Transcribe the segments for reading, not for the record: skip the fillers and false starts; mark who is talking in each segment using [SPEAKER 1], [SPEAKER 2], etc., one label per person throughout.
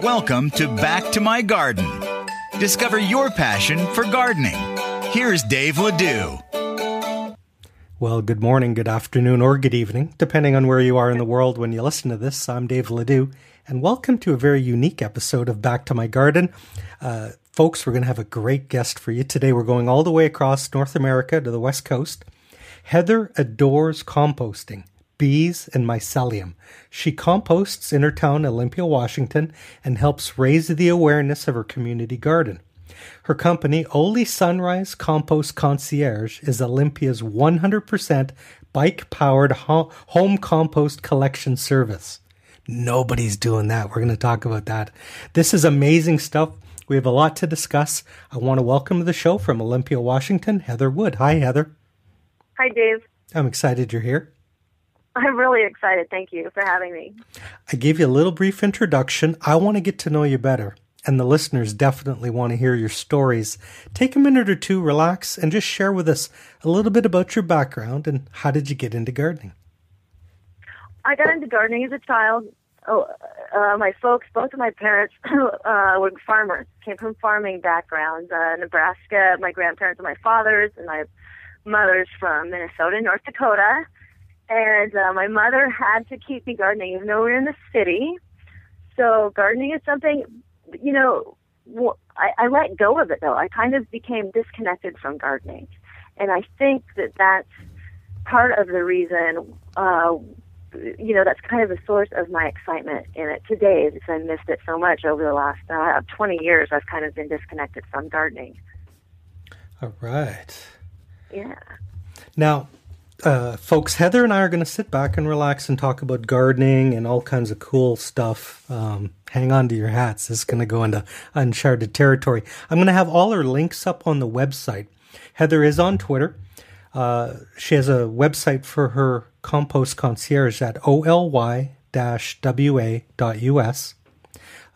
[SPEAKER 1] Welcome to Back to My Garden. Discover your passion for gardening. Here's Dave Ledoux.
[SPEAKER 2] Well, good morning, good afternoon, or good evening, depending on where you are in the world when you listen to this. I'm Dave Ledoux, and welcome to a very unique episode of Back to My Garden. Folks, we're going to have a great guest for you. Today, we're going all the way across North America to the West Coast. Heather adores composting, bees, and mycelium. She composts in her town, Olympia, Washington, and helps raise the awareness of her community garden. Her company, Oli Sunrise Compost Concierge, is Olympia's 100% bike-powered home compost collection service. Nobody's doing that. We're going to talk about that. This is amazing stuff. We have a lot to discuss. I want to welcome to the show from Olympia, Washington, Heather Wood. Hi, Heather.
[SPEAKER 3] Hi, Dave.
[SPEAKER 2] I'm excited you're here.
[SPEAKER 3] I'm really excited. Thank you for having me.
[SPEAKER 2] I gave you a little brief introduction. I want to get to know you better, and the listeners definitely want to hear your stories. Take a minute or two, relax, and just share with us a little bit about your background and how did you get into gardening?
[SPEAKER 3] I got into gardening as a child. My folks, both of my parents were farmers, came from farming backgrounds. Nebraska, my grandparents are my father's, and my mother's from Minnesota, North Dakota. And my mother had to keep me gardening, even though we were in the city. So gardening is something, I let go of it, though. I kind of became disconnected from gardening. And I think that's part of the reason, that's kind of the source of my excitement in it today, is I missed it so much over the last 20 years. I've kind of been disconnected from gardening.
[SPEAKER 2] All right.
[SPEAKER 3] Yeah.
[SPEAKER 2] Now, folks, Heather and I are going to sit back and relax and talk about gardening and all kinds of cool stuff. Hang on to your hats. This is going to go into uncharted territory. I'm going to have all her links up on the website. Heather is on Twitter. She has a website for her compost concierge at oly-wa.us.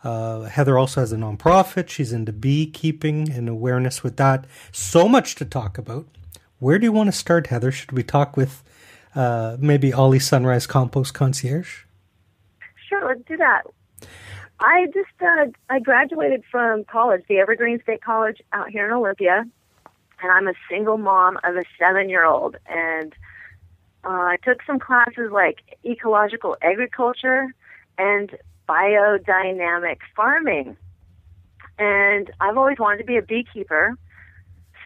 [SPEAKER 2] Heather also has a nonprofit. She's into beekeeping and awareness with that. So much to talk about. Where do you want to start, Heather? Should we talk with maybe Oli Sunrise Compost Concierge?
[SPEAKER 3] Sure, let's do that. I graduated from college, the Evergreen State College out here in Olympia, and I'm a single mom of a 7-year-old. And I took some classes like ecological agriculture and biodynamic farming. And I've always wanted to be a beekeeper,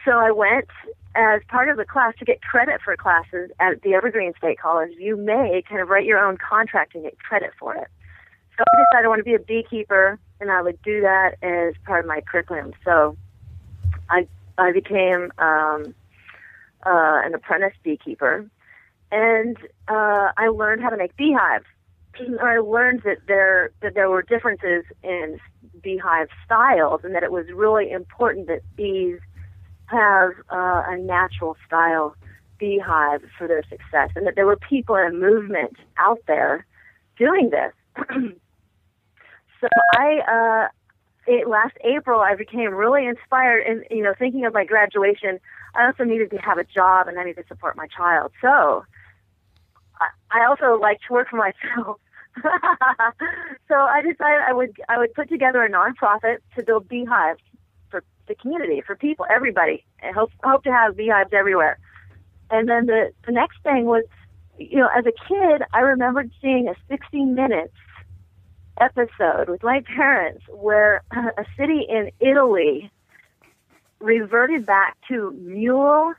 [SPEAKER 3] so I went as part of the class to get credit for classes at the Evergreen State College. You may kind of write your own contract and get credit for it. So I decided I want to be a beekeeper, and I would do that as part of my curriculum. So I became an apprentice beekeeper, and I learned how to make beehives. I learned that there were differences in beehive styles, and that it was really important that bees have a natural style beehive for their success, and that there were people in a movement out there doing this. So last April, I became really inspired, and thinking of my graduation, I also needed to have a job and I needed to support my child. So I also like to work for myself. So I decided I would put together a nonprofit to build beehives for the community, for people, everybody. I hope to have beehives everywhere. And then the next thing was, as a kid, I remembered seeing a 60 Minutes episode with my parents where a city in Italy reverted back to mule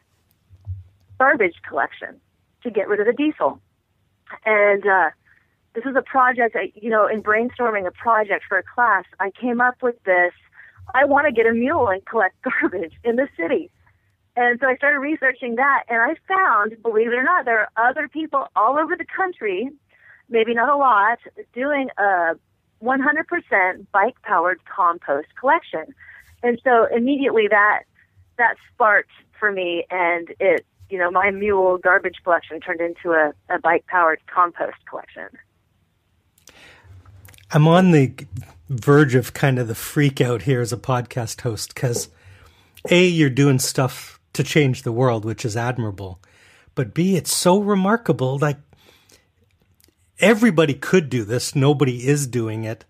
[SPEAKER 3] garbage collection to get rid of the diesel. And this was a project, in brainstorming a project for a class, I came up with this. I want to get a mule and collect garbage in the city. And so I started researching that, and I found, believe it or not, there are other people all over the country, maybe not a lot, doing a 100% bike-powered compost collection. And so immediately that sparked for me, and it, my mule garbage collection turned into a bike-powered compost collection.
[SPEAKER 2] I'm on the verge of kind of the freak out here as a podcast host because A, you're doing stuff to change the world, which is admirable, but B, it's so remarkable. Like, everybody could do this. Nobody is doing it.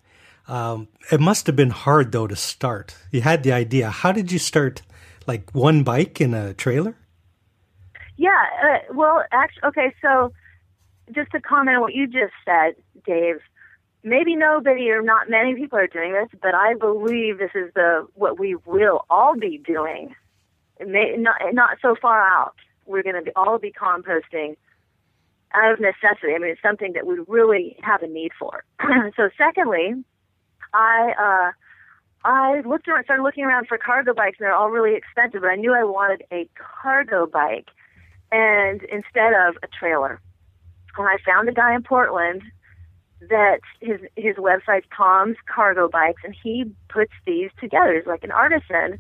[SPEAKER 2] It must have been hard, though, to start. You had the idea. How did you start, like one bike in a trailer?
[SPEAKER 3] Yeah, well, actually, okay, so just to comment on what you just said, Dave, maybe nobody or not many people are doing this, but I believe this is what we will all be doing. It may, not so far out. We're going to all be composting out of necessity. I mean, it's something that we really have a need for. So secondly, I started looking around for cargo bikes, and they're all really expensive, but I knew I wanted a cargo bike and instead of a trailer. And I found a guy in Portland that his website's Tom's Cargo Bikes, and he puts these together. He's like an artisan,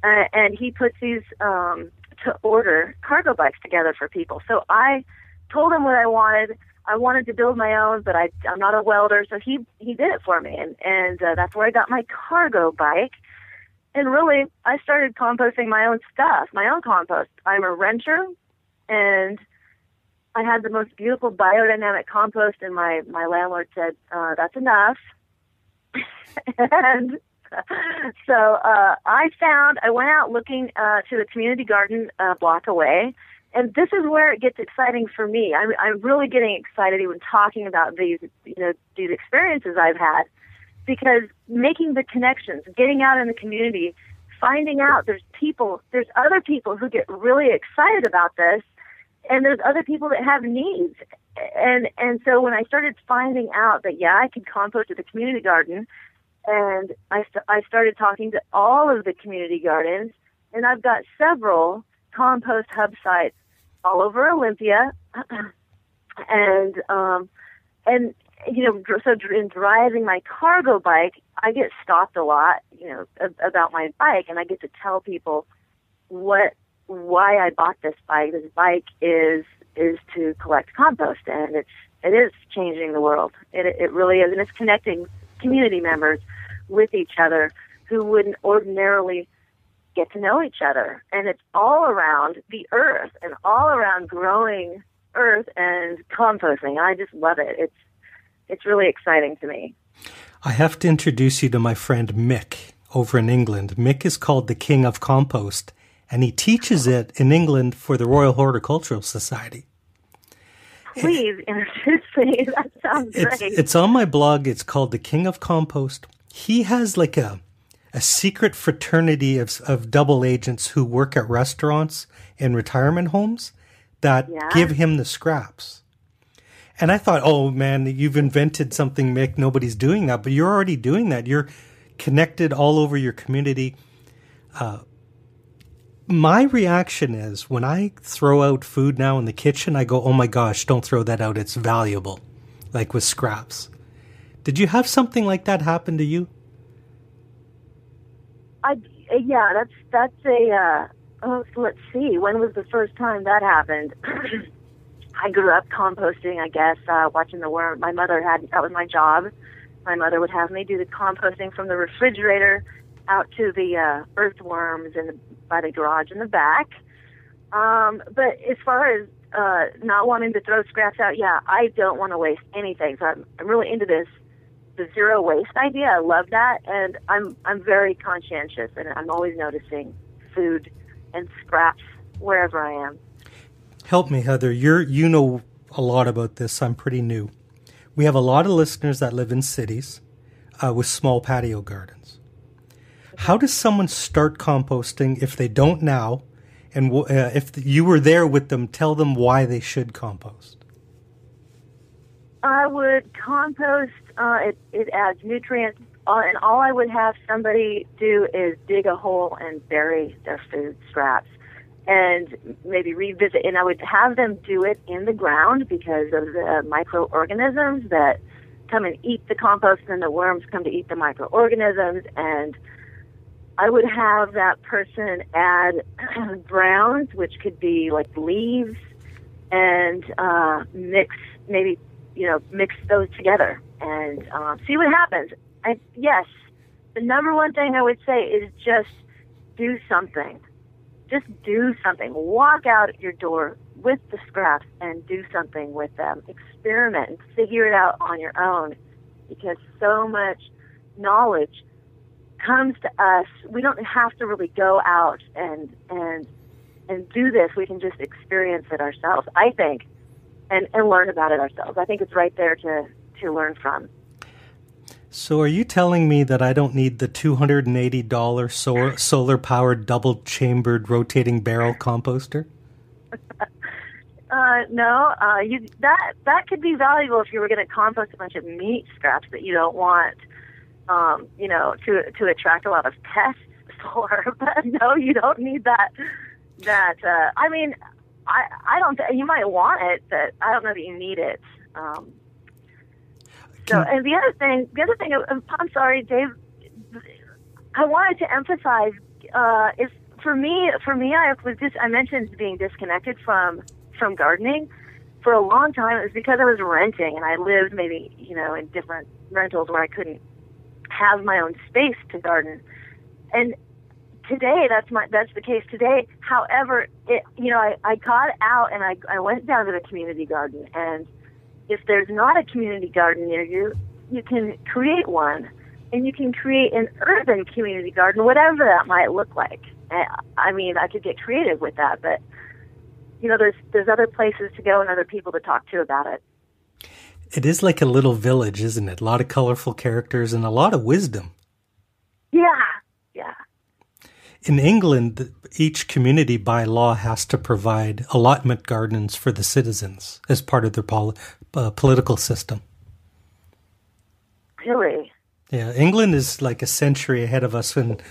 [SPEAKER 3] and he puts these to order cargo bikes together for people. So I told him what I wanted. I wanted to build my own, but I'm not a welder, so he did it for me, and that's where I got my cargo bike. And really, I started composting my own stuff, my own compost. I'm a renter, and I had the most beautiful biodynamic compost, and my landlord said, that's enough. And so I went out looking to the community garden a block away, and this is where it gets exciting for me. I'm really getting excited even talking about these experiences I've had, because making the connections, getting out in the community, finding out there's other people who get really excited about this, and there's other people that have needs. And so when I started finding out that, I could compost at the community garden, and I started talking to all of the community gardens, and I've got several compost hub sites all over Olympia, and so in driving my cargo bike, I get stopped a lot, about my bike, and I get to tell people why I bought this bike. This bike is to collect compost, and it is changing the world. It really is, and it's connecting community members with each other who wouldn't ordinarily get to know each other. And it's all around the earth and all around growing earth and composting. I just love it. It's really exciting to me.
[SPEAKER 2] I have to introduce you to my friend Mick over in England. Mick is called the King of Compost, and he teaches it in England for the Royal Horticultural Society.
[SPEAKER 3] Please introduce me. That sounds great.
[SPEAKER 2] It's on my blog. It's called The King of Compost. He has like a secret fraternity of double agents who work at restaurants and retirement homes that give him the scraps. And I thought, oh man, you've invented something, Mick. Nobody's doing that, but you're already doing that. You're connected all over your community. My reaction is when I throw out food now in the kitchen, I go, oh my gosh, don't throw that out. It's valuable, like with scraps. Did you have something like that happen to you? That's a, let's see, when was the first time that happened? I grew up composting, I guess, watching the worm. My mother that was my job. My mother would have me do the composting from the refrigerator out to the earthworms by the garage in the back. But as far as not wanting to throw scraps out, I don't want to waste anything. So I'm really into the zero waste idea. I love that, and I'm very conscientious, and I'm always noticing food and scraps wherever I am. Help me, Heather. You know a lot about this. I'm pretty new. We have a lot of listeners that live in cities with small patio gardens. How does someone start composting if they don't now? And if you were there with them, tell them why they should compost.
[SPEAKER 3] I would compost. It adds nutrients, and all I would have somebody do is dig a hole and bury their food scraps, and maybe revisit. And I would have them do it in the ground because of the microorganisms that come and eat the compost, and the worms come to eat the microorganisms. And I would have that person add browns, which could be like leaves, and mix those together and see what happens. Yes, the number one thing I would say is just do something. Just do something. Walk out your door with the scraps and do something with them. Experiment and figure it out on your own, because so much knowledge comes to us. We don't have to really go out and do this. We can just experience it ourselves, I think, and learn about it ourselves. I think it's right there to learn from.
[SPEAKER 2] So are you telling me that I don't need the $280 solar-powered double-chambered rotating barrel composter?
[SPEAKER 3] No, that could be valuable if you were going to compost a bunch of meat scraps that you don't want, to attract a lot of pests for. But no, you don't need that. I mean, I don't. You might want it, but I don't know that you need it. And the other thing, I'm sorry, Dave. I wanted to emphasize is for me, I mentioned being disconnected from gardening for a long time. It was because I was renting, and I lived maybe in different rentals where I couldn't have my own space to garden. And today, that's the case today. However, I got out and I went down to the community garden, and if there's not a community garden near you, you can create one, and you can create an urban community garden, whatever that might look like. I mean, I could get creative with that, but there's other places to go and other people to talk to about it.
[SPEAKER 2] It is like a little village, isn't it? A lot of colorful characters and a lot of wisdom.
[SPEAKER 3] Yeah.
[SPEAKER 2] In England, each community by law has to provide allotment gardens for the citizens as part of their political system.
[SPEAKER 3] Really?
[SPEAKER 2] Yeah, England is like a century ahead of us. And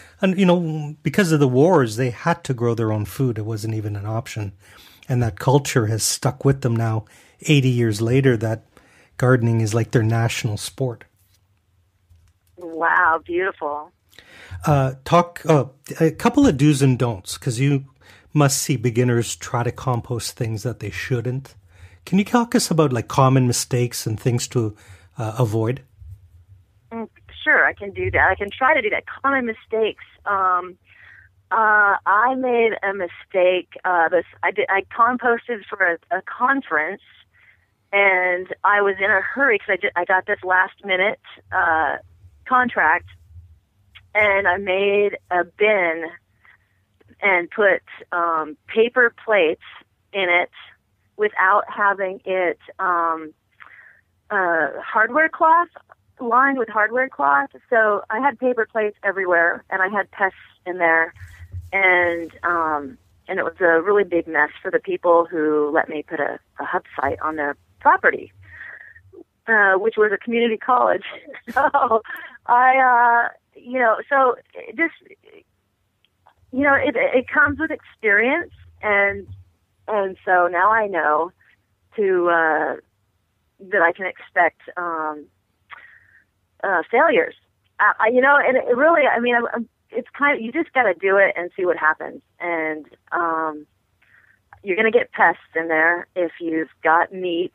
[SPEAKER 2] because of the wars, they had to grow their own food. It wasn't even an option. And that culture has stuck with them now, 80 years later, that gardening is like their national sport.
[SPEAKER 3] Wow, beautiful.
[SPEAKER 2] Talk a couple of do's and don'ts, because you must see beginners try to compost things that they shouldn't. Can you talk us about like common mistakes and things to avoid?
[SPEAKER 3] Sure, I can do that. I can try to do that. Common mistakes. I made a mistake. I composted for a conference, and I was in a hurry because I got this last minute contract, and I made a bin and put paper plates in it without having it hardware cloth, lined with hardware cloth. So I had paper plates everywhere, and I had pests in there, and it was a really big mess for the people who let me put a hub site on their property, which was a community college. So it comes with experience, and so now I know that I can expect failures. And it really, I mean, it's kind of, you just got to do it and see what happens. And you're going to get pests in there if you've got meat.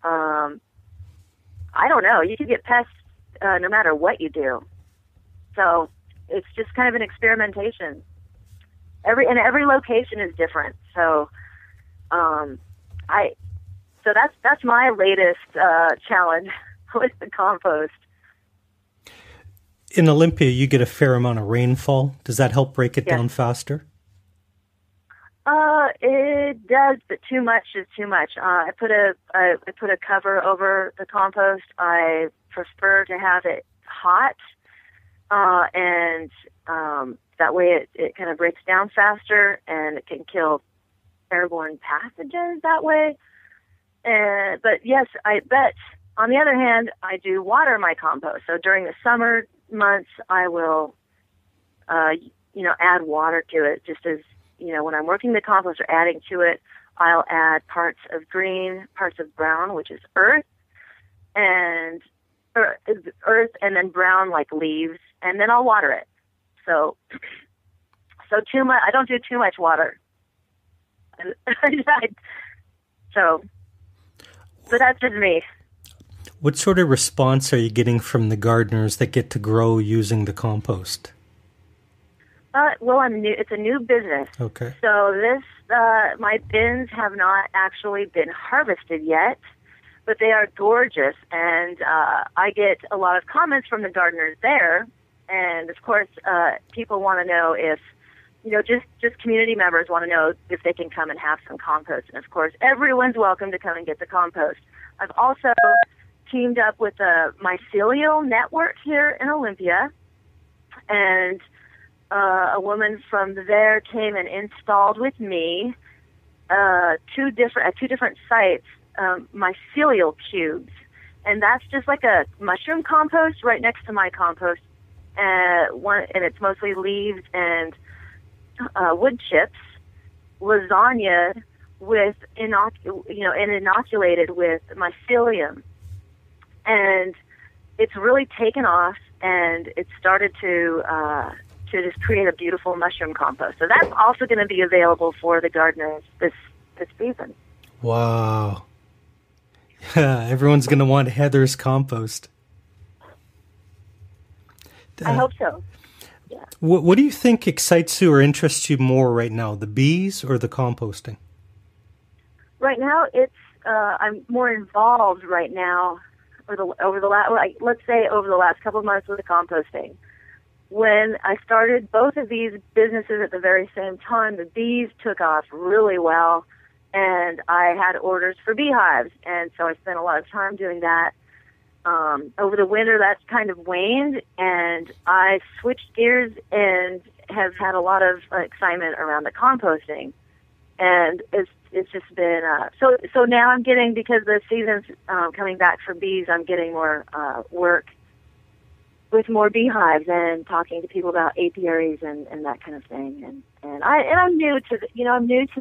[SPEAKER 3] I don't know. You could get pests no matter what you do. So it's just kind of an experimentation. Every location is different. So that's my latest challenge with the compost.
[SPEAKER 2] In Olympia, you get a fair amount of rainfall. Does that help break it down faster?
[SPEAKER 3] It does, but too much is too much. I put a cover over the compost. I prefer to have it hot, and that way it kind of breaks down faster, and it can kill airborne pathogens that way. But yes, but on the other hand, I do water my compost. So during the summer months, I will, add water to it. Just as, when I'm working the compost or adding to it, I'll add parts of green, parts of brown, which is earth, and then brown like leaves, and then I'll water it. So too much. I don't do too much water. So that's just me.
[SPEAKER 2] What sort of response are you getting from the gardeners that get to grow using the compost?
[SPEAKER 3] Well, I'm new. It's a new business.
[SPEAKER 2] Okay.
[SPEAKER 3] So my bins have not actually been harvested yet, but they are gorgeous, and I get a lot of comments from the gardeners there, and of course, people want to know if, just community members want to know if they can come and have some compost, and of course, everyone's welcome to come and get the compost. I've also teamed up with the mycelial network here in Olympia, and a woman from there came and installed with me at two different sites mycelial cubes, and that's just like a mushroom compost right next to my compost, and it's mostly leaves and wood chips, lasagna with inoculated with mycelium, and it's really taken off, and it started to just create a beautiful mushroom compost. So that's also going to be available for the gardeners this season.
[SPEAKER 2] Wow. Yeah, everyone's going to want Heather's compost.
[SPEAKER 3] I hope so. Yeah.
[SPEAKER 2] What do you think excites you or interests you more right now, the bees or the composting?
[SPEAKER 3] Right now, I'm more involved right now, over the last couple of months with the composting. When I started both of these businesses at the very same time, the bees took off really well, and I had orders for beehives, and so I spent a lot of time doing that. Over the winter, that's kind of waned, and I switched gears and have had a lot of excitement around the composting. And it's just been so now I'm getting, because the season's coming back for bees, I'm getting more work with more beehives and talking to people about apiaries and that kind of thing. And I'm new to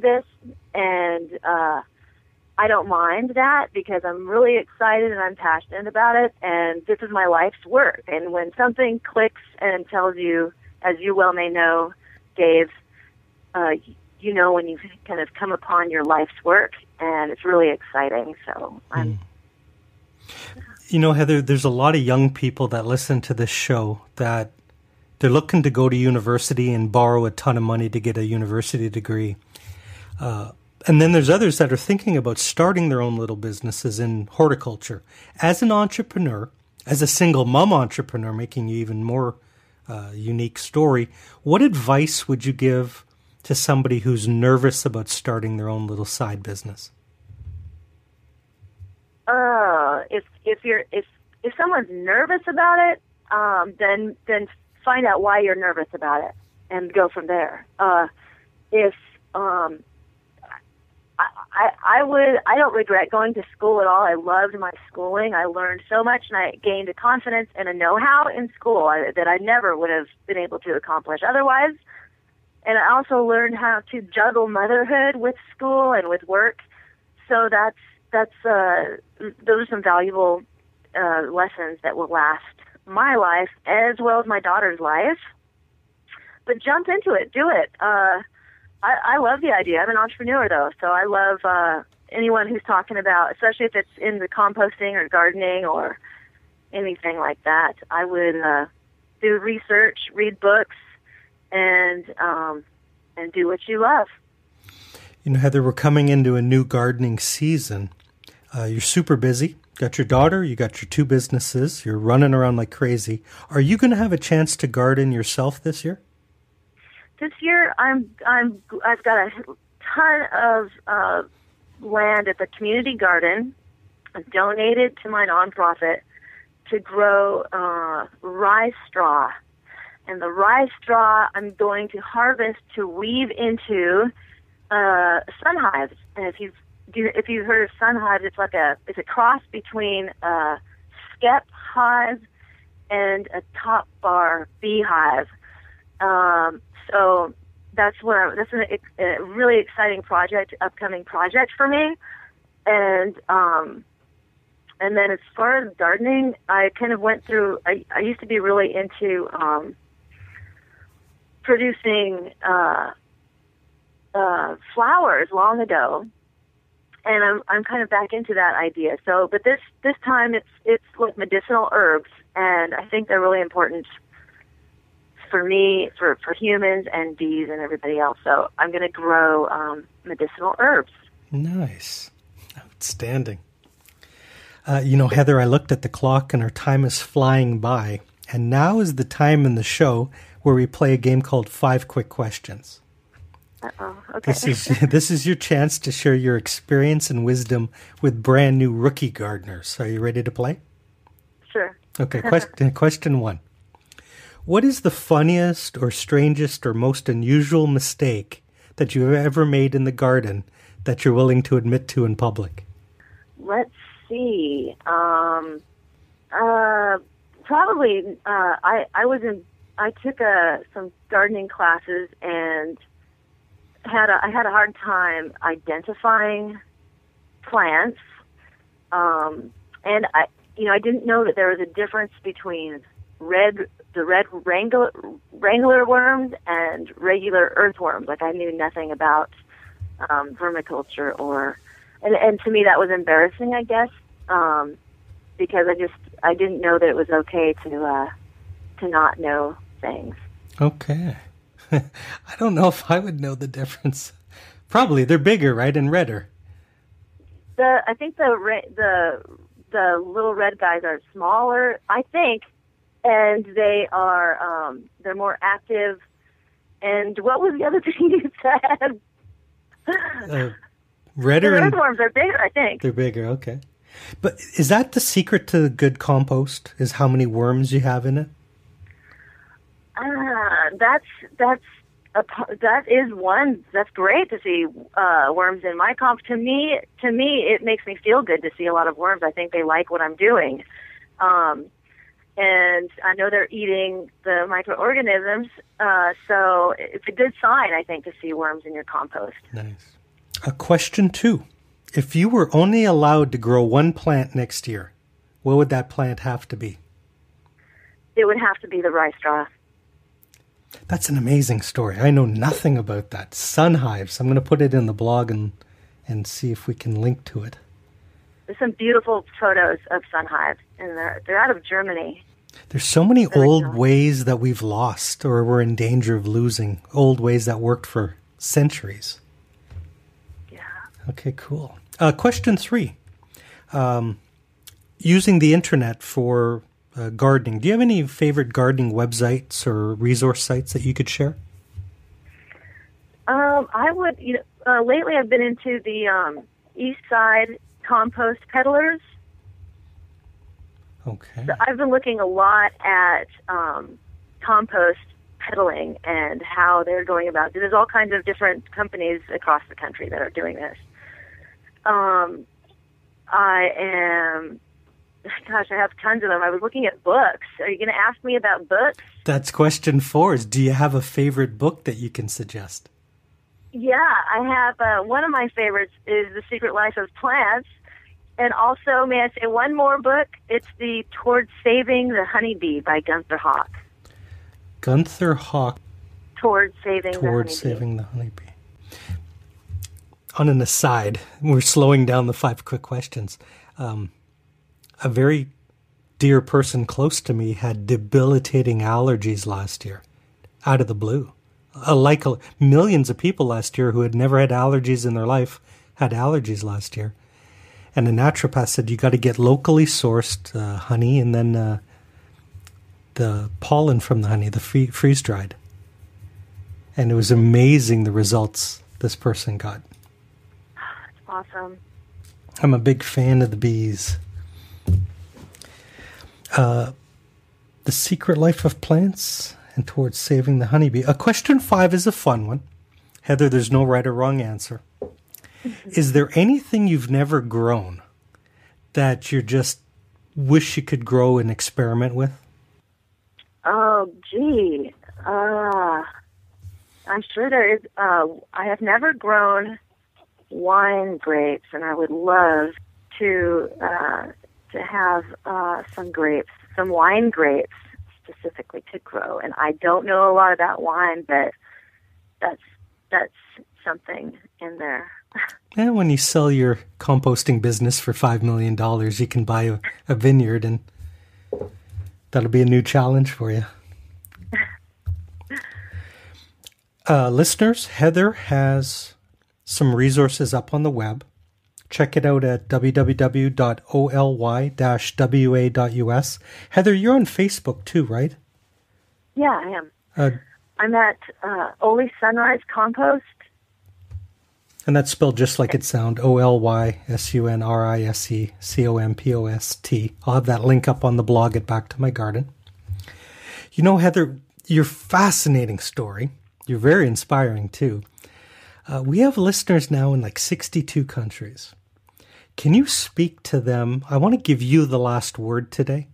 [SPEAKER 3] this, and I don't mind that because I'm really excited and I'm passionate about it, and this is my life's work. And when something clicks and tells you, as you well may know, Dave, when you kind of come upon your life's work, and it's really exciting. So I'm...
[SPEAKER 2] Heather, there's a lot of young people that listen to this show that they're looking to go to university and borrow a ton of money to get a university degree. And then there's others that are thinking about starting their own little businesses in horticulture. As an entrepreneur, as a single mom entrepreneur, making you even more unique story, what advice would you give to somebody who's nervous about starting their own little side business?
[SPEAKER 3] If someone's nervous about it, then find out why you're nervous about it and go from there. I don't regret going to school at all. I loved my schooling. I learned so much, and I gained a confidence and a know-how in school that I never would have been able to accomplish otherwise. And I also learned how to juggle motherhood with school and with work. So those are some valuable lessons that will last my life as well as my daughter's life. But jump into it, do it. I love the idea. I'm an entrepreneur, though, so I love anyone who's talking about, especially if it's in the composting or gardening or anything like that. I would do research, read books, and do what you love.
[SPEAKER 2] Heather, we're coming into a new gardening season. You're super busy. Got your daughter, you got your two businesses, you're running around like crazy. Are you going to have a chance to garden yourself this year?
[SPEAKER 3] This year, I've got a ton of land at the community garden. I've donated to my nonprofit to grow rye straw. And the rye straw I'm going to harvest to weave into sun hives. And if you've heard of sun hives, it's a cross between a skep hive and a top bar beehive. So that's a really exciting upcoming project for me. And then as far as gardening, I kind of went through. I used to be really into producing flowers long ago, and I'm kind of back into that idea. So, but this time it's like medicinal herbs, and I think they're really important for me, for humans and bees and everybody else. So I'm going to grow medicinal herbs.
[SPEAKER 2] Nice. Outstanding. Heather, I looked at the clock and our time is flying by. And now is the time in the show where we play a game called 5 Quick Questions.
[SPEAKER 3] Uh-oh, okay.
[SPEAKER 2] This is your chance to share your experience and wisdom with brand new rookie gardeners. Are you ready to play?
[SPEAKER 3] Sure.
[SPEAKER 2] Okay, question 1. What is the funniest or strangest or most unusual mistake that you've ever made in the garden that you're willing to admit to in public?
[SPEAKER 3] Let's see. Probably. I took some gardening classes and I had a hard time identifying plants, and I didn't know that there was a difference between the red wrangler worms and regular earthworms. Like, I knew nothing about vermiculture and to me that was embarrassing, I guess, because I didn't know that it was okay to not know things.
[SPEAKER 2] Okay. I don't know if I would know the difference. Probably they're bigger, right, and redder.
[SPEAKER 3] I think the little red guys are smaller, I think, and they're more active. And what was the other thing you said?
[SPEAKER 2] Redder.
[SPEAKER 3] The earthworms are bigger, I think.
[SPEAKER 2] They're bigger, okay. But is that the secret to good compost? Is how many worms you have in it? That is one. That's great to see worms in my comp. To me, it makes me feel good to see a lot of worms. I think they like what I'm doing, and I know they're eating the microorganisms. So it's a good sign, I think, to see worms in your compost. Nice. Question 2: if you were only allowed to grow one plant next year, what would that plant have to be?
[SPEAKER 3] It would have to be the rice straw.
[SPEAKER 2] That's an amazing story. I know nothing about that. Sun hives. I'm going to put it in the blog and see if we can link to it.
[SPEAKER 3] There's some beautiful photos of sun hives, and they're out of Germany.
[SPEAKER 2] There's so many old ways that we've lost or we're in danger of losing. Old ways that worked for centuries.
[SPEAKER 3] Yeah.
[SPEAKER 2] Okay, cool. Question 3. Using the internet for gardening. Do you have any favorite gardening websites or resource sites that you could share?
[SPEAKER 3] I would. Lately I've been into the East Side Compost Peddlers.
[SPEAKER 2] Okay.
[SPEAKER 3] So I've been looking a lot at compost peddling and how they're going about. There's all kinds of different companies across the country that are doing this. I have tons of them. I was looking at books. Are you going to ask me about books?
[SPEAKER 2] That's question 4. Do you have a favorite book that you can suggest?
[SPEAKER 3] Yeah, I have. One of my favorites is The Secret Life of Plants. And also, may I say one more book? It's the Towards Saving the Honeybee by Gunther Hawk.
[SPEAKER 2] Gunther Hawk.
[SPEAKER 3] Towards Saving the
[SPEAKER 2] Honeybee. On an aside, we're slowing down the 5 quick questions. A very dear person close to me had debilitating allergies last year, out of the blue. Millions of people last year who had never had allergies in their life had allergies last year. And a naturopath said you got to get locally sourced honey and then the pollen from the honey, the freeze-dried. And it was amazing the results this person got.
[SPEAKER 3] That's awesome.
[SPEAKER 2] I'm a big fan of the bees. The Secret Life of Plants and Towards Saving the Honeybee. Question 5 is a fun one. Heather, there's no right or wrong answer. Is there anything you've never grown that you just wish you could grow and experiment with?
[SPEAKER 3] Oh, gee. I'm sure there is. I have never grown wine grapes, and I would love to have some wine grapes specifically to grow. And I don't know a lot about wine, but that's something in there.
[SPEAKER 2] And when you sell your composting business for $5 million, you can buy a vineyard, and that'll be a new challenge for you. Listeners, Heather has some resources up on the web. Check it out at www.oly-wa.us. Heather, you're on Facebook too, right?
[SPEAKER 3] Yeah, I am. I'm at Oli Sunrise Compost.
[SPEAKER 2] And that's spelled just like it sounds, OLYSUNRISECOMPOST. I'll have that link up on the blog at Back to My Garden. You know, Heather, your fascinating story, you're very inspiring too. We have listeners now in like 62 countries. Can you speak to them? I want to give you the last word today.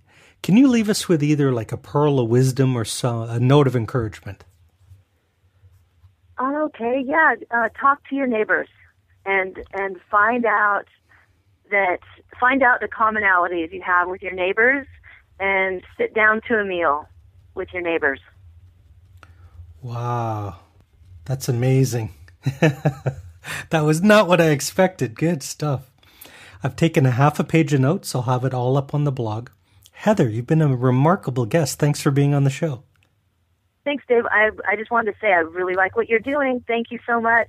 [SPEAKER 2] Can you leave us with either like a pearl of wisdom or a note of encouragement?
[SPEAKER 3] Okay, yeah. Talk to your neighbors and find out the commonalities you have with your neighbors, and sit down to a meal with your neighbors.
[SPEAKER 2] Wow, that's amazing. That was not what I expected. Good stuff. I've taken a half a page of notes. I'll have it all up on the blog. Heather, you've been a remarkable guest. Thanks for being on the show.
[SPEAKER 3] Thanks, Dave. I just wanted to say I really like what you're doing. Thank you so much.